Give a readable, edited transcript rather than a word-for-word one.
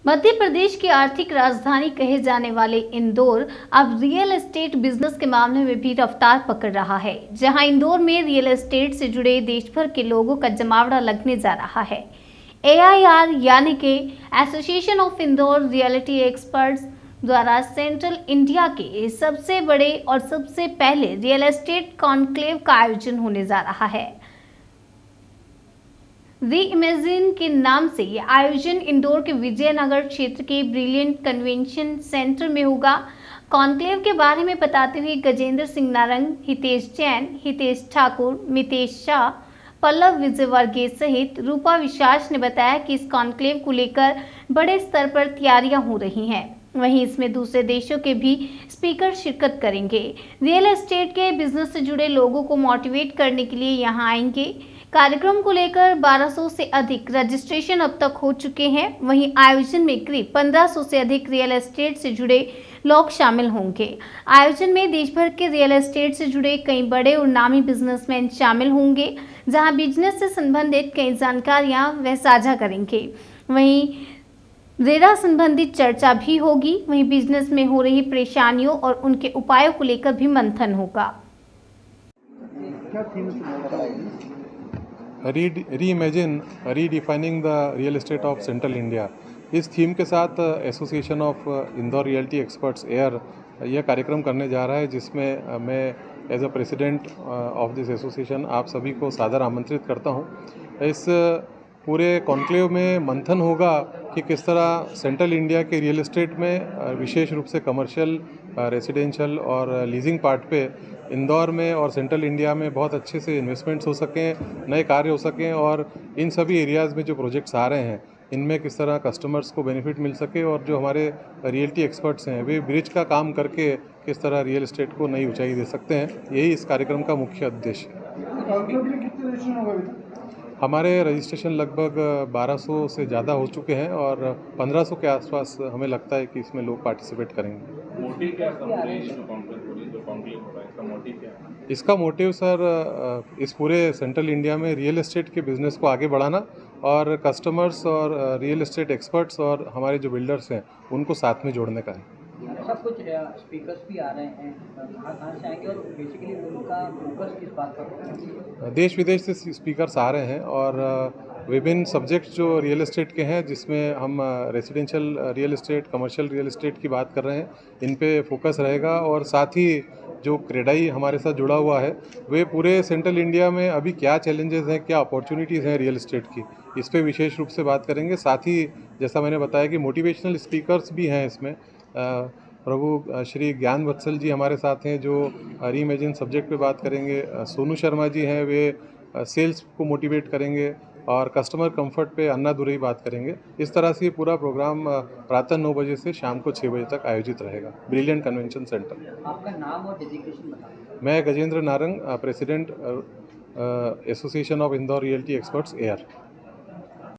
मध्य प्रदेश की आर्थिक राजधानी कहे जाने वाले इंदौर अब रियल एस्टेट बिजनेस के मामले में भी रफ्तार पकड़ रहा है। जहां इंदौर में रियल एस्टेट से जुड़े देश भर के लोगों का जमावड़ा लगने जा रहा है। AIR यानी कि association of Indore reality experts द्वारा सेंट्रल इंडिया के सबसे बड़े और सबसे पहले रियल एस्टेट कॉन्क्लेव का आयोजन होने जा रहा है। रीइमेजिन के नाम से ये आयोजन इंदौर के विजयनगर क्षेत्र के ब्रिलियंट कन्वेंशन सेंटर में होगा। कॉन्क्लेव के बारे में बताते हुए गजेंद्र सिंह नारंग, हितेश जैन, हितेश ठाकुर, मितेश शाह, पल्लव विजयवर्गीय सहित रूपा विश्वास ने बताया कि इस कॉन्क्लेव को लेकर बड़े स्तर पर तैयारियां हो रही हैं। वहीं इसमें दूसरे देशों के भी स्पीकर शिरकत करेंगे। रियल एस्टेट के बिजनेस से जुड़े लोगों को मोटिवेट करने के लिए यहां आएंगे। कार्यक्रम को लेकर 1200 से अधिक रजिस्ट्रेशन अब तक हो चुके हैं। वहीं आयोजन में करीब 1500 से अधिक रियल एस्टेट से जुड़े लोग शामिल होंगे। आयोजन में देश भर के रियल एस्टेट से जुड़े कई बड़े और नामी बिजनेसमैन शामिल होंगे, जहां बिजनेस से संबंधित कई जानकारियां वह साझा करेंगे। वहीं रेरा संबंधित चर्चा भी होगी। वहीं बिजनेस में हो रही परेशानियों और उनके उपायों को लेकर भी मंथन होगा। Reimagine redefining the real estate of central India, इस थीम के साथ association of Indore reality experts एयर यह कार्यक्रम करने जा रहा है, जिसमें मैं as a president of this association आप सभी को सादर आमंत्रित करता हूं। इस पूरे कॉन्क्लेव में मंथन होगा कि किस तरह सेंट्रल इंडिया के रियल एस्टेट में विशेष रूप से कमर्शियल, रेसिडेंशियल और लीजिंग पार्ट पे इंदौर में और सेंट्रल इंडिया में बहुत अच्छे से इन्वेस्टमेंट्स हो सकें, नए कार्य हो सकें, और इन सभी एरियाज़ में जो प्रोजेक्ट्स आ रहे हैं इनमें किस तरह कस्टमर्स को बेनिफिट मिल सके, और जो हमारे रियलिटी एक्सपर्ट्स हैं वे ब्रिज का काम करके किस तरह रियल एस्टेट को नई ऊंचाई दे सकते हैं। यही इस कार्यक्रम का मुख्य उद्देश्य है। हमारे रजिस्ट्रेशन लगभग 1200 से ज़्यादा हो चुके हैं और 1500 के आसपास हमें लगता है कि इसमें लोग पार्टिसिपेट करेंगे। मोटिव क्या है इसका मोटिव सर, इस पूरे सेंट्रल इंडिया में रियल एस्टेट के बिजनेस को आगे बढ़ाना और कस्टमर्स और रियल एस्टेट एक्सपर्ट्स और हमारे जो बिल्डर्स हैं उनको साथ में जोड़ने का है। सब कुछ स्पीकर्स भी आ रहे हैं, कहाँ से आएंगे और बेसिकली उनका फोकस किस बात पर है? देश विदेश से स्पीकर्स आ रहे हैं और विभिन्न सब्जेक्ट्स जो रियल एस्टेट के हैं, जिसमें हम residential real estate, commercial real estate की बात कर रहे हैं, इन पे फोकस रहेगा। और साथ ही जो क्रेडाई हमारे साथ जुड़ा हुआ है, वे पूरे सेंट्रल इंडिया में अभी क्या चैलेंजेस हैं, क्या अपॉर्चुनिटीज़ हैं रियल एस्टेट की, इस पर विशेष रूप से बात करेंगे। साथ ही जैसा मैंने बताया कि मोटिवेशनल स्पीकर्स भी हैं इसमें। प्रभु श्री ज्ञान वत्सल जी हमारे साथ हैं जो रीइमेजिन सब्जेक्ट पे बात करेंगे। सोनू शर्मा जी हैं, वे सेल्स को मोटिवेट करेंगे, और कस्टमर कंफर्ट पे अन्ना दुरई बात करेंगे। इस तरह से पूरा प्रोग्राम प्रातः 9 बजे से शाम को 6 बजे तक आयोजित रहेगा, ब्रिलियंट कन्वेंशन सेंटर। आपका नाम और डेजिग्नेशन बताएं। मैं Gajendra Narang, president association of Indore reality experts air.